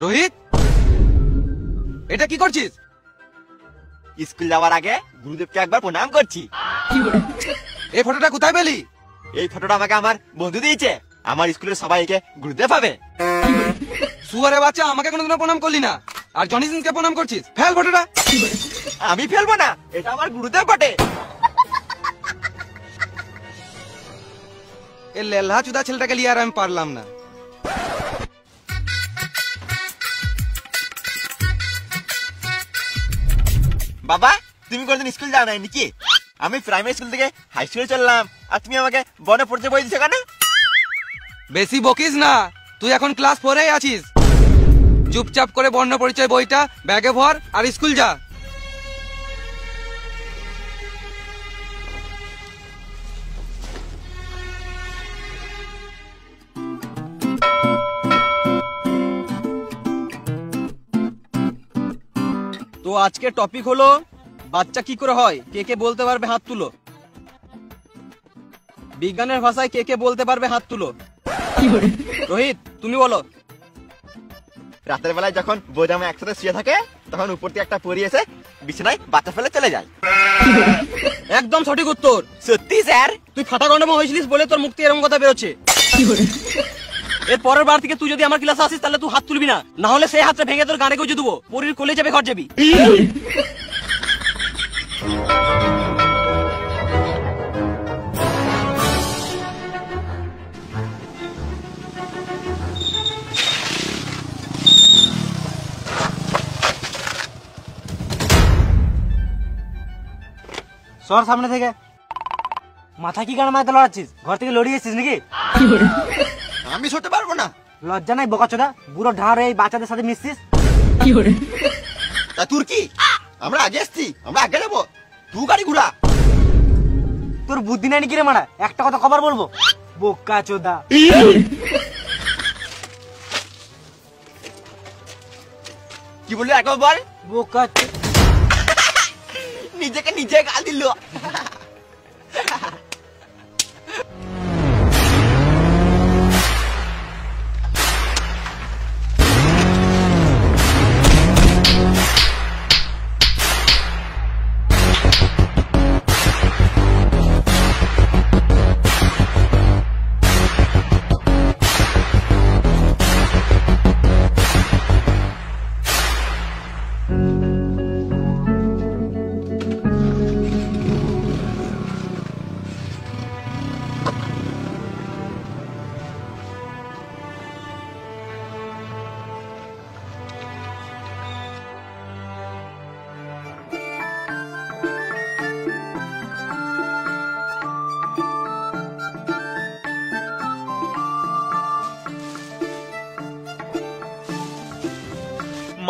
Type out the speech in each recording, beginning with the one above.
রোহিত, এটা কি করছিস? স্কুল যাওয়ার আগে গুরুদেবকে একবার প্রণাম করছি। এই ফটোটা কোথায় পেলি? এই ফটোটা আমাকে আমার বন্ধু দিয়েছে। আমার স্কুলের সবাই একে গুরুদেব ভাবে। শুয়ারে বাচ্চা, আমাকে কোনোদিনও প্রণাম করলি না, আর জনি সিনকে প্রণাম করছিস। ফেল ফটোটা। আমি ফেলবো না, এটা আমার গুরুদেব বটে। এই লেল্লা চুদা ছেলেটাকে লিয়ে আর আমি পারলাম না। বাবা, তুমি কোনদিন স্কুল যাও নাই নাকি? আমি প্রাইমারি স্কুল থেকে হাই স্কুলে চললাম, আর তুমি আমাকে বনে পড়তে বই দিচ্ছ কেন? বেশি বকিস না, তুই এখন ক্লাস 4 এ আছিস। চুপচাপ করে বর্ণ পরিচয় বইটা ব্যাগে ভর আর স্কুল যা। তো আজকে টপিক হলো বাচ্চা কি করে হয়। কে কে বলতে পারবে হাত তুলো। বিজ্ঞানের ভাষায় কে কে বলতে পারবে হাত তুলো। রোহিত, তুমি বলো। রাতের বেলায় যখন বোঝামা একসাথে শুয়ে থাকে, তখন উপর থেকে একটা পরি এসে বিছানায় বাচ্চা ফেলে চলে যায়। একদম সঠিক উত্তর। সত্যি স্যার? তুই ফাটা গন্ডমা হয়েছিলিস বলে তোর মুখ থেকে এরকম কথা বেরোচ্ছে। এর পরের বার থেকে তুই যদি আমার ক্লাসে আসিস তাহলে তুই হাত তুলবি না, না হলে সেই হাতটা ভেঙে তোর গানে গুঁজে দেবো। পরির কোলে যাবে, ঘর যাবি। সর সামনে থেকে। মাথা কি গান মাথায় লড়াচ্ছিস? ঘর থেকে লড়িয়ে এসেছিস নাকি? আমি সরতে পারবো না। লজ্জা নাই বোকাচোদা? বুড়ো ঢাঁড় এই বাচ্চাদের সাথে মিশছিস। তা তোর কি? আমরা আগে এসছি, আমরা আগে যাবো, তুই গাড়ি ঘুরা। তোর বুদ্ধি নাই নাকি রে মারা? একটা কথা খবর বলবো, বোকাচোদা। কি বললি একবার বল? বোকাচোদা। নিজেকে নিজে গাল দিল।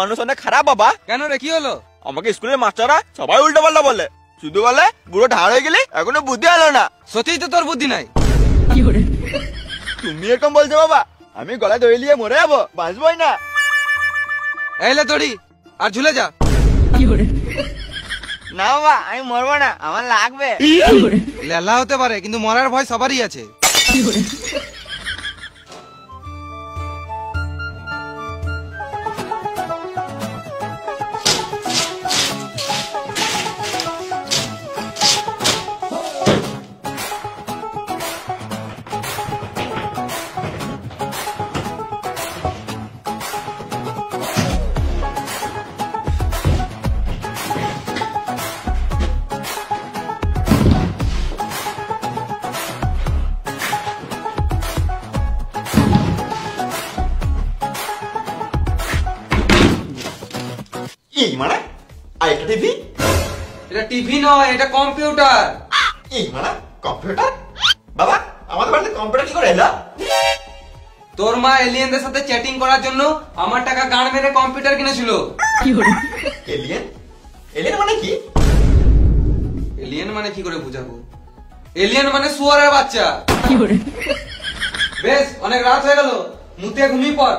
মানুষ অনেক খারাপ বাবা। কেন রে, কি হলো? আমাকে স্কুলের মাস্টাররা সবাই উল্টো পাল্টা বলে, শুধু বলে বুড়ো ঢাড় হয়ে গেলে এখনো বুদ্ধি হলো না। সত্যিই তো তোর বুদ্ধি নাই। তুমি এরকম বলছো বাবা? আমি গলায় দড়ি নিয়ে মরে যাবো, বাঁচবই না। এইলে দড়ি, আর ঝুলে যা। না বাবা, আমি মরবো না, আমার লাগবে। লেলা হতে পারে, কিন্তু মরার ভয় সবারই আছে। এই মানে আর একটা টিভি? এটা টিভি নয়, এটা কম্পিউটার। এই মানে কম্পিউটার? বাবা, আমাদের বাড়িতে কম্পিউটার কি করে এলো? তোর মা এলিয়েনদের সাথে চ্যাটিং করার জন্য আমার টাকা গান মেরে কম্পিউটার কিনেছিল। এলিয়েন? এলিয়েন মানে কি? এলিয়েন মানে কি করে বুঝাবো? এলিয়েন মানে শুয়ারের বাচ্চা। বেশ, অনেক রাত হয়ে গেল, মুতে ঘুমিয়ে পড়।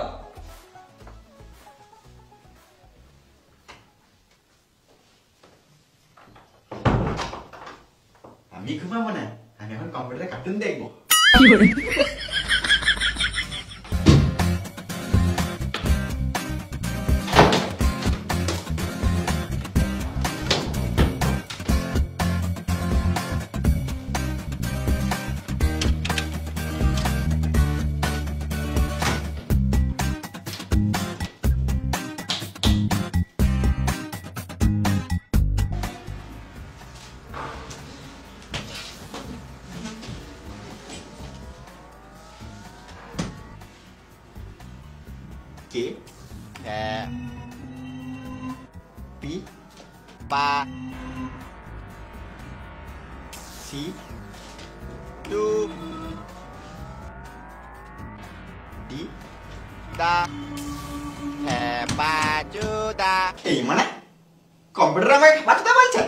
আমি ঘুমাবো না, আমি এখন কম্পিউটারে কার্টুন দেখবো। পি পা সি টু ডি দা বাজুদা এই মানে কম্পিউটার আমাকে বাজুদা বলছে